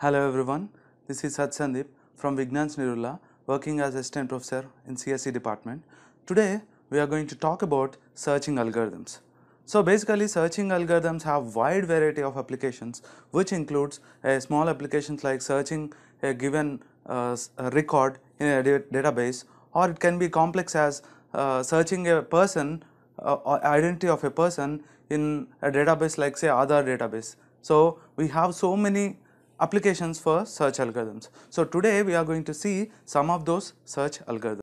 Hello everyone, this is Sat Sandeep from Vignans Nirula, working as assistant professor in CSE department. Today we are going to talk about searching algorithms. So basically searching algorithms have wide variety of applications, which includes small applications like searching a given record in a database, or it can be complex as searching a person or identity of a person in a database like say Aadhaar database. So we have so many applications for search algorithms. So today we are going to see some of those search algorithms.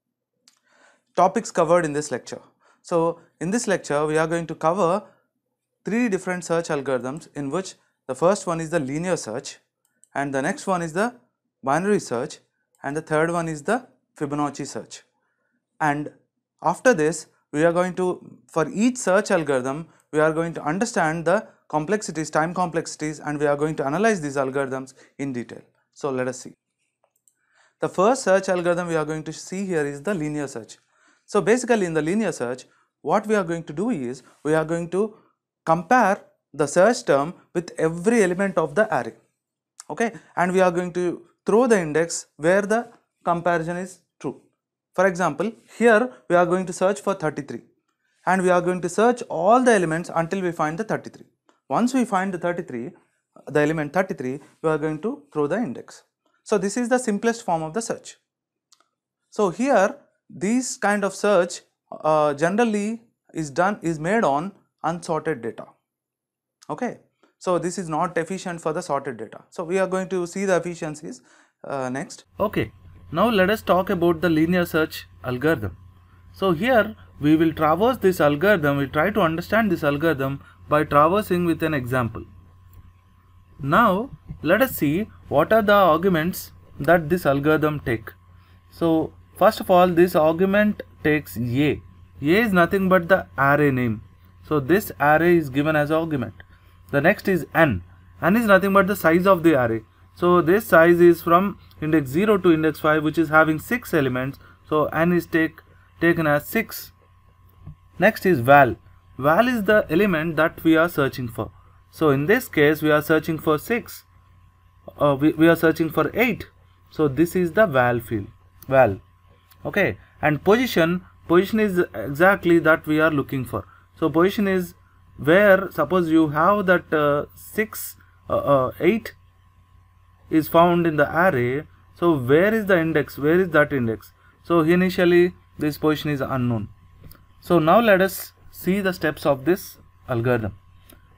Topics covered in this lecture. So in this lecture we are going to cover three different search algorithms, in which the first one is the linear search, and the next one is the binary search, and the third one is the Fibonacci search. And after this we are going to, for each search algorithm, we are going to understand the complexities, time complexities, and we are going to analyze these algorithms in detail. So let us see. The first search algorithm we are going to see here is the linear search. So basically in the linear search, what we are going to do is, we are going to compare the search term with every element of the array, okay, and we are going to throw the index where the comparison is true. For example, here we are going to search for 33, and we are going to search all the elements until we find the 33. Once we find the 33, the element 33, we are going to throw the index. So this is the simplest form of the search. So here this kind of search generally is made on unsorted data, okay. So this is not efficient for the sorted data. So we are going to see the efficiencies next. Okay, now let us talk about the linear search algorithm. So here we will traverse this algorithm, we try to understand this algorithm by traversing with an example. Now let us see what are the arguments that this algorithm take. So first of all, this argument takes A. A is nothing but the array name. So this array is given as argument. The next is N. N is nothing but the size of the array. So this size is from index 0 to index 5, which is having 6 elements. So N is taken as 6. Next is val. Val is the element that we are searching for. So in this case we are searching for 6. We are searching for 8. So this is the val field. Val. Okay. And position is exactly that we are looking for. So position is where, suppose you have that 8 is found in the array. So where is the index? Where is that index? So initially this position is unknown. So now let us see the steps of this algorithm.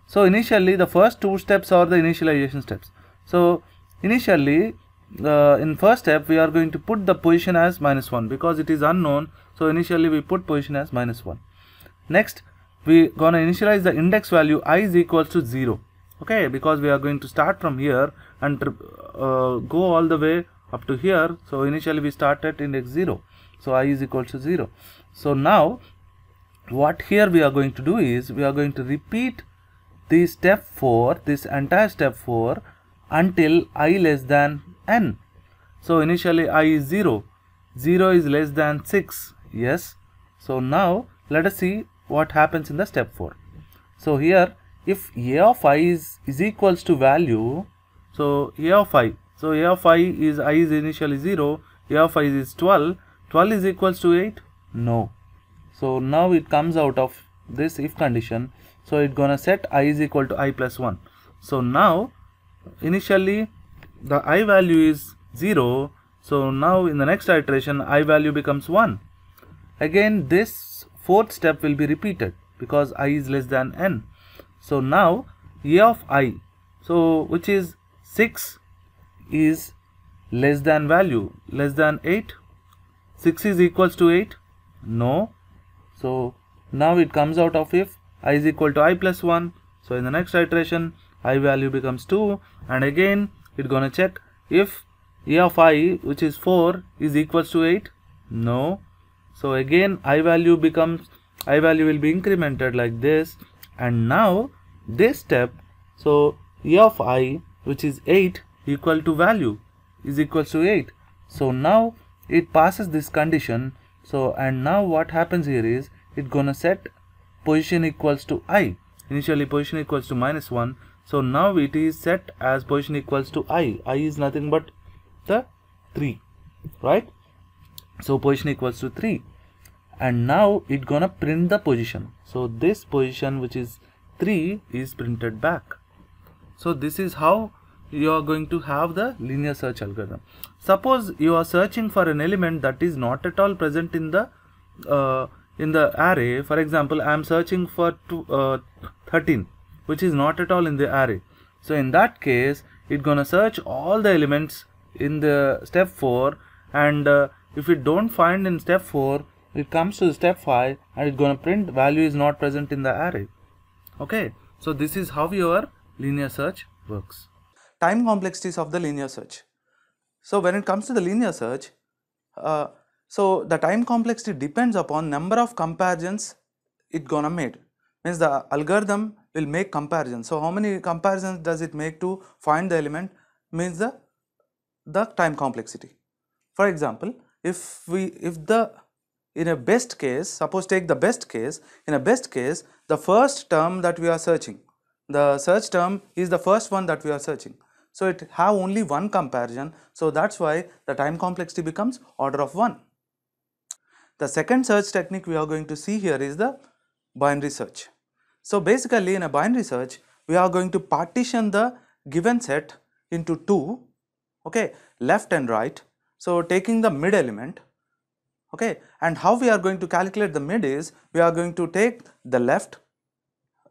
So initially the first two steps are the initialization steps. So initially in first step we are going to put the position as -1 because it is unknown. So initially we put position as -1. Next we gonna initialize the index value I is equals to 0, okay, because we are going to start from here and go all the way up to here. So initially we start at index 0, so I is equal to 0. So now what here we are going to do is, we are going to repeat this step 4, this entire step 4 until I less than n. So initially I is 0, 0 is less than 6, yes. So now let us see what happens in the step 4. So here if a of I is equals to value, so a of I, so a of I is initially 0, a of I is 12, 12 is equals to 8, no. So now it comes out of this if condition. So it's gonna set I is equal to I plus 1. So now initially the I value is 0. So now in the next iteration I value becomes 1. Again this fourth step will be repeated because I is less than n. So now a of I, so which is 6, is less than value, less than 8. 6 is equals to 8, no. So now it comes out of if I is equal to I plus 1. So in the next iteration I value becomes 2, and again it's gonna check if a of I, which is 4, is equals to 8, no. So again I value will be incremented like this, and now this step, so a of I, which is 8, equal to value is equals to 8. So now it passes this condition. So and now what happens here is, it's gonna set position equals to I. Initially position equals to -1. So now it is set as position equals to I. I is nothing but the 3, right? So position equals to 3. And now it gonna print the position. So this position, which is 3, is printed back. So this is how you are going to have the linear search algorithm. Suppose you are searching for an element that is not at all present in the array. For example, I am searching for 13, which is not at all in the array. So in that case, it's gonna search all the elements in the step 4, and if it don't find in step 4, it comes to step 5 and it's gonna print value is not present in the array. Okay, so this is how your linear search works. Time complexities of the linear search. So when it comes to the linear search, so the time complexity depends upon number of comparisons it gonna made. Means the algorithm will make comparisons. So how many comparisons does it make to find the element means the time complexity. For example, in a best case, suppose take the best case, in a best case, the first term that we are searching, the search term is the first one that we are searching. So it have only one comparison, so that's why the time complexity becomes order of 1. The second search technique we are going to see here is the binary search. So basically in a binary search, we are going to partition the given set into 2, okay, left and right. So taking the mid element, okay, and how we are going to calculate the mid is, we are going to take the left,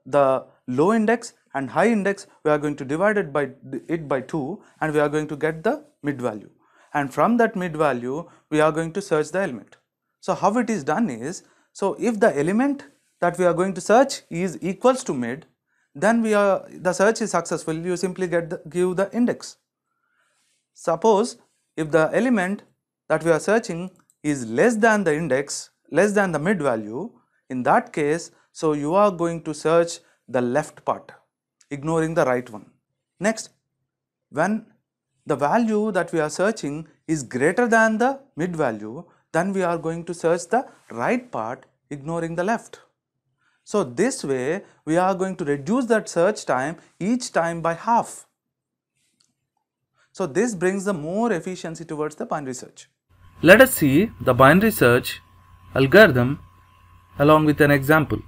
the low index and high index, we are going to divide it by 2, and we are going to get the mid value, and from that mid value we are going to search the element. So how it is done is, so if the element that we are going to search is equals to mid, then the search is successful. You simply give the index. Suppose if the element that we are searching is less than the index, less than the mid value, in that case, so you are going to search the left part, ignoring the right one. Next, when the value that we are searching is greater than the mid value, then we are going to search the right part, ignoring the left. So this way we are going to reduce that search time each time by half. So this brings the more efficiency towards the binary search. Let us see the binary search algorithm along with an example.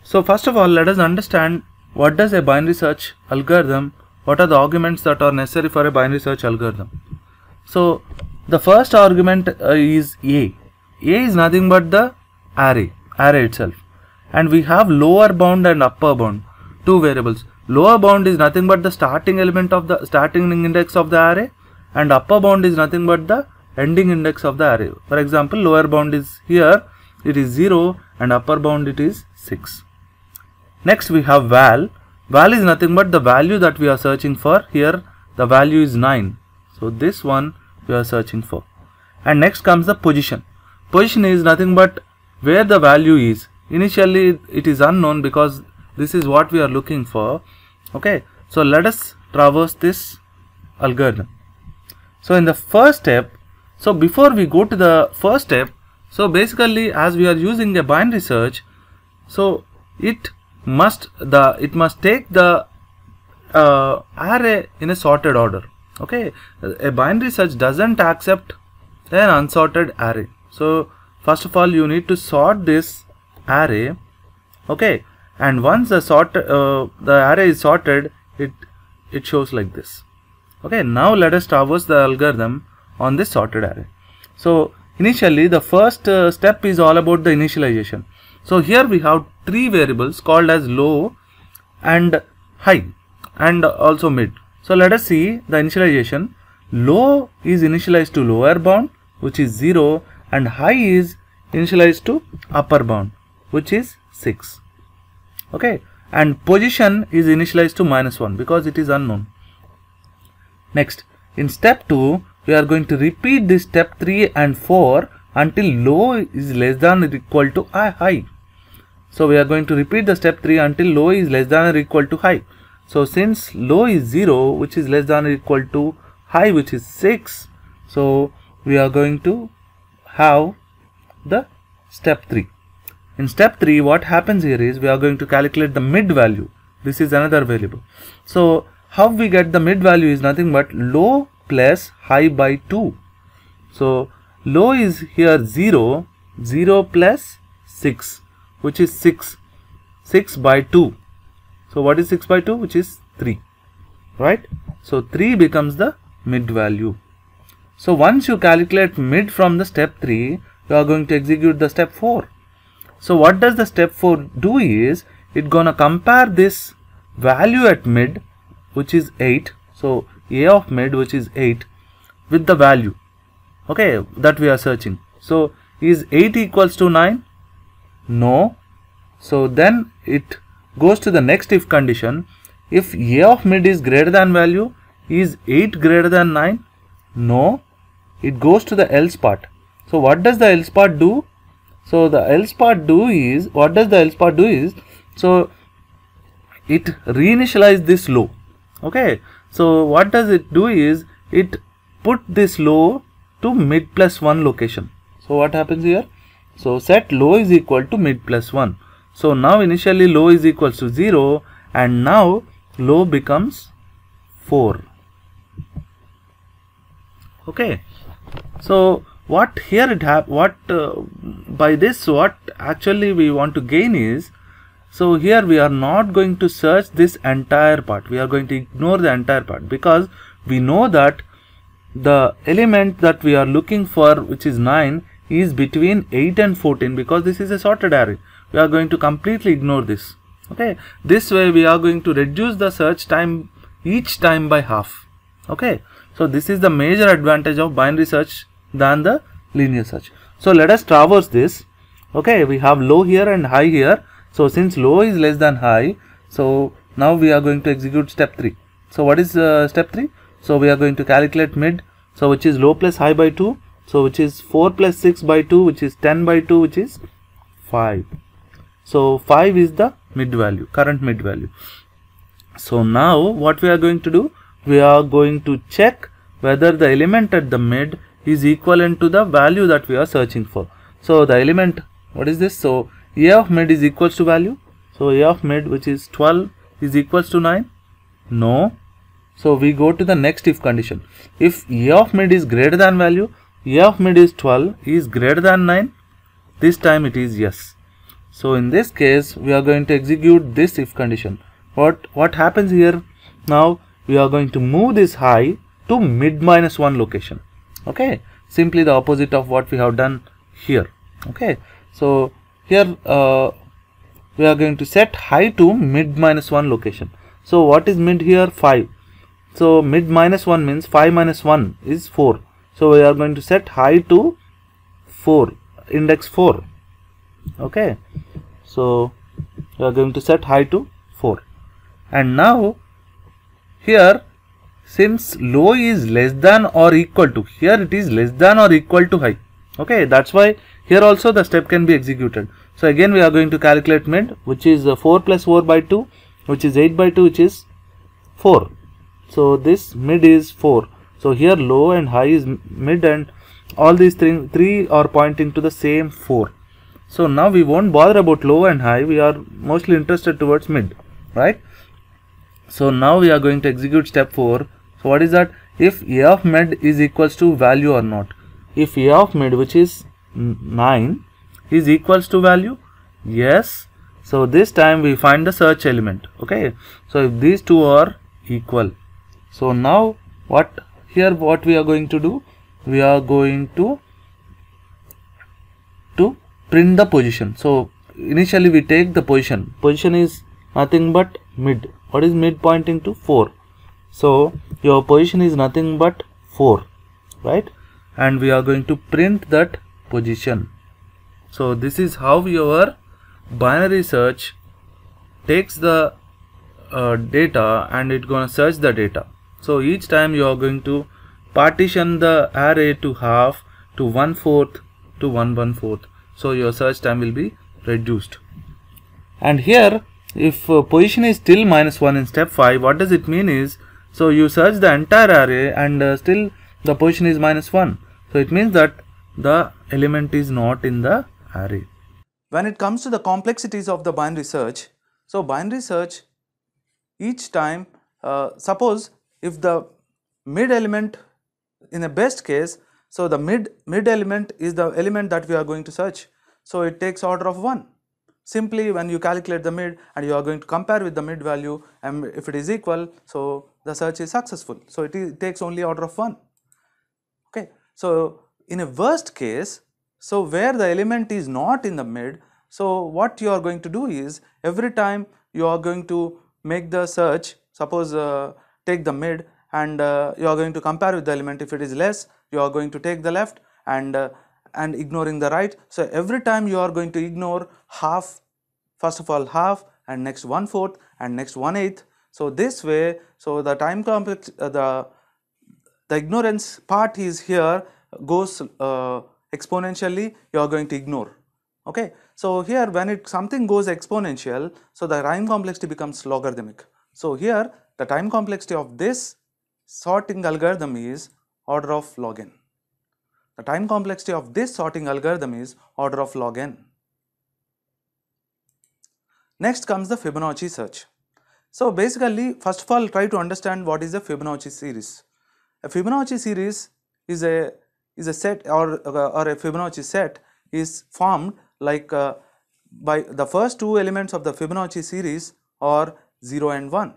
So first of all, let us understand what does a binary search algorithm, what are the arguments that are necessary for a binary search algorithm. So the first argument is A. A is nothing but the array itself, and we have lower bound and upper bound, two variables. Lower bound is nothing but the starting element of the starting index of the array, and upper bound is nothing but the ending index of the array. For example, lower bound is here, it is 0, and upper bound it is 6. Next we have val. Val is nothing but the value that we are searching for. Here the value is 9. So this one we are searching for. And next comes the position. Position is nothing but where the value is. Initially it is unknown because this is what we are looking for. Okay, so let us traverse this algorithm. So in the first step, so before we go to the first step, so basically as we are using a binary search, so it must take the array in a sorted order. Okay, a binary search doesn't accept an unsorted array. So first of all, you need to sort this array. Okay, and once the array is sorted, it shows like this. Okay, now let us traverse the algorithm on this sorted array. So initially the first step is all about the initialization. So here we have 3 variables called as low and high and also mid. So let us see the initialization. Low is initialized to lower bound, which is 0, and high is initialized to upper bound, which is 6. Okay, and position is initialized to -1 because it is unknown. Next, in step 2, we are going to repeat this step 3 and 4 until low is less than or equal to high. So we are going to repeat the step 3 until low is less than or equal to high. So since low is 0, which is less than or equal to high, which is 6, so we are going to have the step 3. In step 3, what happens here is we are going to calculate the mid value. this is another variable. So how we get the mid value is nothing but low plus high by 2. So low is here 0, 0 plus 6, which is 6, 6 by 2. So what is 6 by 2? Which is 3, right? So 3 becomes the mid value. So once you calculate mid from the step 3, you are going to execute the step 4. So what does the step 4 do is, it gonna compare this value at mid, which is 8. So A of mid, which is 8, with the value, okay, that we are searching. So is 8 equals to 9? No. So then it goes to the next if condition. If A of mid is greater than value, is 8 greater than 9? No. It goes to the else part. So what does the else part do? So the else part do is, what does the else part do is, so it reinitialize this low. Okay. So what does it do is, it put this low to mid plus 1 location. So what happens here? So set low is equal to mid plus 1. So now initially low is equals to 0, and now low becomes 4. Okay. So what here it by this what actually we want to gain is, so here we are not going to search this entire part. We are going to ignore the entire part, because we know that the element that we are looking for, which is 9, is between 8 and 14, because this is a sorted array. We are going to completely ignore this. Okay. This way we are going to reduce the search time each time by half. Okay. So this is the major advantage of binary search than the linear search. So let us traverse this. Okay, we have low here and high here. So since low is less than high, so now we are going to execute step 3. So what is step 3? So we are going to calculate mid, so which is low plus high by 2, so which is 4 plus 6 by 2, which is 10 by 2, which is 5. So 5 is the mid value, current mid value. So now what we are going to do? We are going to check whether the element at the mid is equivalent to the value that we are searching for. So the element, what is this? So A of mid is equals to value. So A of mid, which is 12, is equals to 9? No. So we go to the next if condition. If A of mid is greater than value, A of mid is 12, is greater than 9, this time it is yes. So in this case we are going to execute this if condition. What happens here? Now we are going to move this high to mid minus 1 location. Okay, simply the opposite of what we have done here. Okay, so here we are going to set high to mid minus 1 location. So what is mid here? 5. So mid minus 1 means 5 minus 1 is 4. So we are going to set high to 4, index 4. Okay, so we are going to set high to 4. And now here, since low is less than or equal to, here it is less than or equal to high. Okay, that's why here also the step can be executed. So again we are going to calculate mid, which is 4 plus 4 by 2, which is 8 by 2, which is 4. So this mid is 4. So here low and high is mid, and all these three are pointing to the same 4. So now we won't bother about low and high, we are mostly interested towards mid, right? So now we are going to execute step 4. So what is that? If A of mid is equals to value or not. If A of mid, which is 9, is equals to value, yes. So this time we find the search element. Okay, so if these two are equal, so now what we are going to do? We are going to print the position. So initially we take the position. Position is nothing but mid. What is mid pointing to? 4. So your position is nothing but 4, right? And we are going to print that position. So this is how your binary search takes the data and it's gonna search the data. So each time you are going to partition the array to half, to 1/4, to 1/1/4. So your search time will be reduced. And here, if position is still -1 in step 5, what does it mean is, so you search the entire array and still the position is -1. So it means that the element is not in the array. When it comes to the complexities of the binary search, so binary search each time, suppose if the mid element in a best case, so the mid element is the element that we are going to search, so it takes order of 1. Simply when you calculate the mid and you are going to compare with the mid value, and if it is equal, so the search is successful. So it takes only order of 1. Okay. So in a worst case, so where the element is not in the mid, so what you are going to do is, every time you are going to make the search, suppose take the mid, and you are going to compare with the element. If it is less, you are going to take the left and ignoring the right. So every time you are going to ignore half, first of all half, and next 1/4, and next 1/8. So this way, so the time complex, the ignorance part is here goes exponentially, you are going to ignore. Okay. So here when something goes exponential, so the time complexity becomes logarithmic. So here the time complexity of this sorting algorithm is order of log n. The time complexity of this sorting algorithm is order of log n. Next comes the Fibonacci search. So basically, first of all, try to understand what is a Fibonacci series. A Fibonacci series is a set, or a Fibonacci set is formed like by the first two elements of the Fibonacci series are 0 and 1,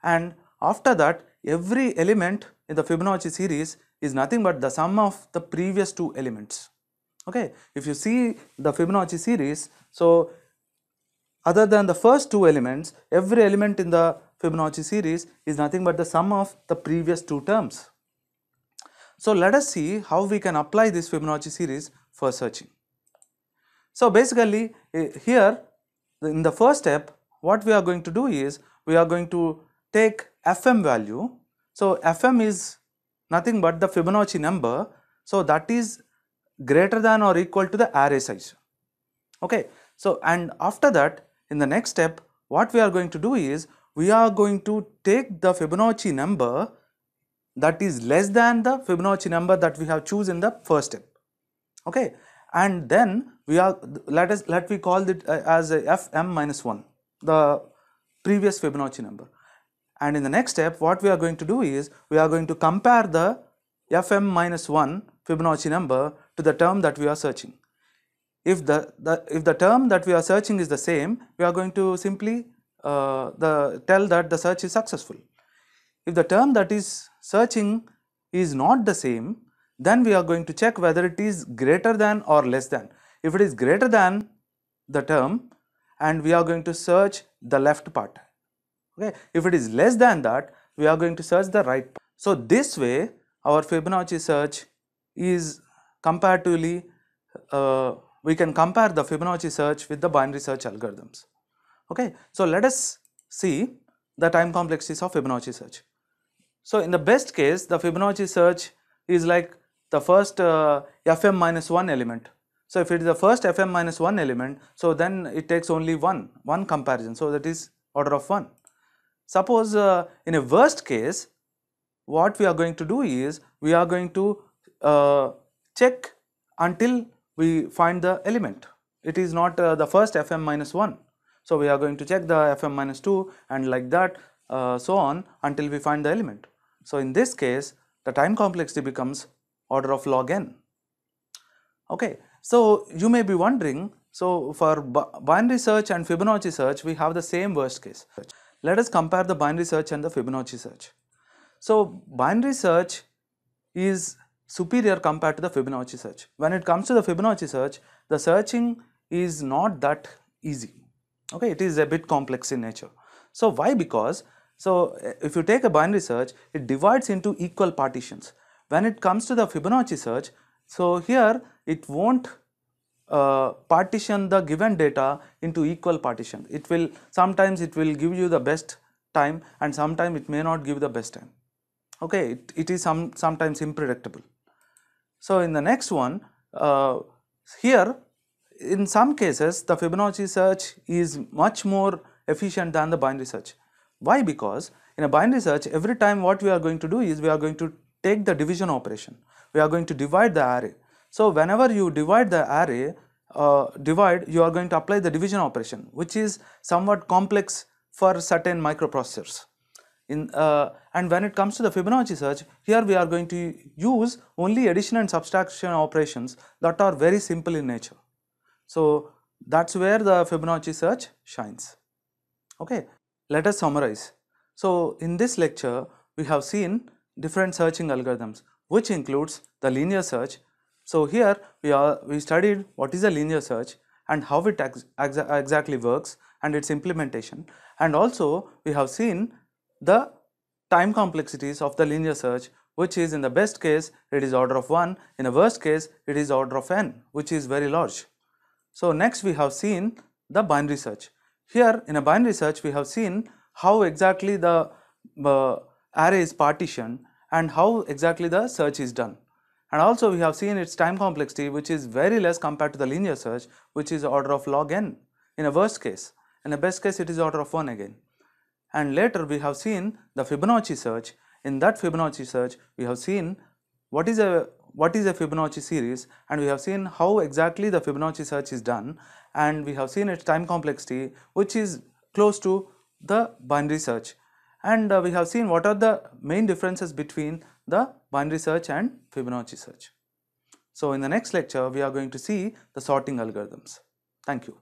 and after that every element in the Fibonacci series is nothing but the sum of the previous two elements. Okay. If you see the Fibonacci series, so other than the first two elements, every element in the Fibonacci series is nothing but the sum of the previous two terms. So let us see how we can apply this Fibonacci series for searching. So basically here in the first step, what we are going to do is, we are going to take Fm value. So Fm is nothing but the Fibonacci number, so that is greater than or equal to the array size. Okay. So and after that, in the next step, what we are going to do is, we are going to take the Fibonacci number that is less than the Fibonacci number that we have choose in the first step. Okay. And then we are, let we call it as a Fm minus 1, the previous Fibonacci number. And in the next step, what we are going to do is, we are going to compare the Fm minus 1 Fibonacci number to the term that we are searching. If the term that we are searching is the same, we are going to simply tell that the search is successful. If the term that is searching is not the same, then we are going to check whether it is greater than or less than. If it is greater than the term, and we are going to search the left part. Okay. If it is less than that, we are going to search the right part. So this way our Fibonacci search is comparatively, we can compare the Fibonacci search with the binary search algorithms. Okay. So let us see the time complexities of Fibonacci search. So in the best case, the Fibonacci search is like the first Fm minus 1 element. So if it is the first Fm minus 1 element, so then it takes only one comparison, so that is order of 1. Suppose in a worst case, what we are going to do is, we are going to check until we find the element. It is not the first Fm minus 1. So we are going to check the Fm minus 2 and like that so on until we find the element. So in this case, the time complexity becomes order of log n. Okay. So you may be wondering, so for binary search and Fibonacci search, we have the same worst case. Let us compare the binary search and the Fibonacci search. So binary search is superior compared to the Fibonacci search. When it comes to the Fibonacci search, the searching is not that easy. Okay, it is a bit complex in nature. So why? Because, so if you take a binary search, it divides into equal partitions. When it comes to the Fibonacci search, so here it won't partition the given data into equal partitions. It will, sometimes it will give you the best time and sometimes it may not give the best time. Okay, it is sometimes unpredictable. So in the next one, here in some cases the Fibonacci search is much more efficient than the binary search. Why? Because in a binary search, every time what we are going to do is, we are going to take the division operation. We are going to divide the array. So whenever you divide the array, you are going to apply the division operation, which is somewhat complex for certain microprocessors. And when it comes to the Fibonacci search, here we are going to use only addition and subtraction operations that are very simple in nature. So that's where the Fibonacci search shines. Okay, let us summarize. So in this lecture, we have seen different searching algorithms, which includes the linear search. So here we studied what is a linear search and how it exactly works and its implementation, and also we have seen the time complexities of the linear search, which is in the best case it is order of 1, in a worst case it is order of n, which is very large. So next we have seen the binary search. Here in a binary search we have seen how exactly the array is partitioned and how exactly the search is done. And also we have seen its time complexity, which is very less compared to the linear search, which is order of log n in a worst case. In a best case it is order of 1 again. And later we have seen the Fibonacci search. In that Fibonacci search we have seen what is a Fibonacci series, and we have seen how exactly the Fibonacci search is done, and we have seen its time complexity, which is close to the binary search. And we have seen what are the main differences between the binary search and Fibonacci search. So in the next lecture we are going to see the sorting algorithms. Thank you.